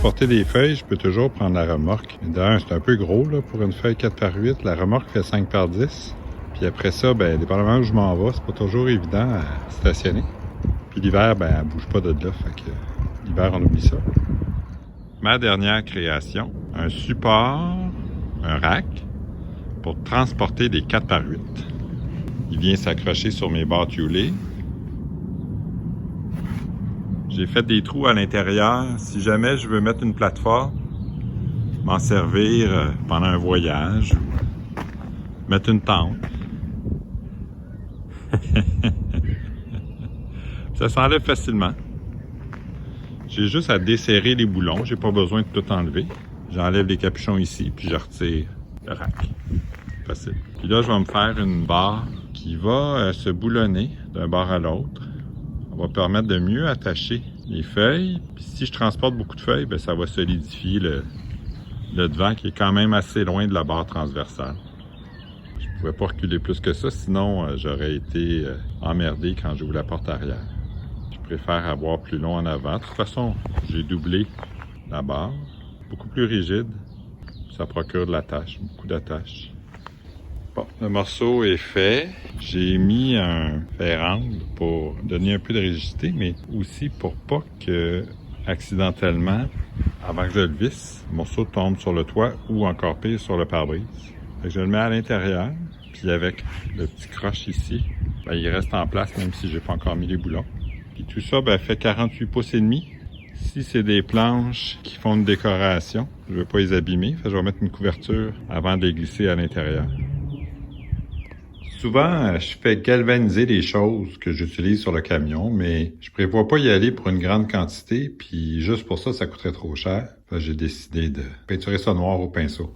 transporter des feuilles, je peux toujours prendre la remorque. D'ailleurs, c'est un peu gros là, pour une feuille 4x8. La remorque fait 5x10. Puis après ça, dépendamment où je m'en vais, c'est pas toujours évident à stationner. Puis l'hiver, elle bouge pas de là. Fait que l'hiver, on oublie ça. Ma dernière création, un support, un rack, pour transporter des 4x8. Il vient s'accrocher sur mes barres tuilées. J'ai fait des trous à l'intérieur. Si jamais je veux mettre une plateforme, m'en servir pendant un voyage ou mettre une tente. Ça s'enlève facilement. J'ai juste à desserrer les boulons. J'ai pas besoin de tout enlever. J'enlève les capuchons ici, puis je retire le rack. Facile. Puis là, je vais me faire une barre qui va se boulonner d'un bord à l'autre. Ça va permettre de mieux attacher les feuilles. Puis si je transporte beaucoup de feuilles, ça va solidifier le devant qui est quand même assez loin de la barre transversale. Je ne pouvais pas reculer plus que ça, sinon j'aurais été emmerdé quand j'ouvre la porte arrière. Je préfère avoir plus long en avant. De toute façon, j'ai doublé la barre. Beaucoup plus rigide. Ça procure de l'attache, beaucoup d'attache. Bon, le morceau est fait. J'ai mis un fer-angle pour donner un peu de rigidité, mais aussi pour pas que, accidentellement, avant que je le visse, le morceau tombe sur le toit ou encore pire sur le pare-brise. Fait que je le mets à l'intérieur, puis avec le petit croche ici, il reste en place même si j'ai pas encore mis les boulons. Puis tout ça fait 48 pouces et demi. Si c'est des planches qui font une décoration, je veux pas les abîmer, fait que je vais mettre une couverture avant de les glisser à l'intérieur. Souvent, je fais galvaniser les choses que j'utilise sur le camion, mais je prévois pas y aller pour une grande quantité, puis juste pour ça, ça coûterait trop cher. J'ai décidé de peinturer ça noir au pinceau.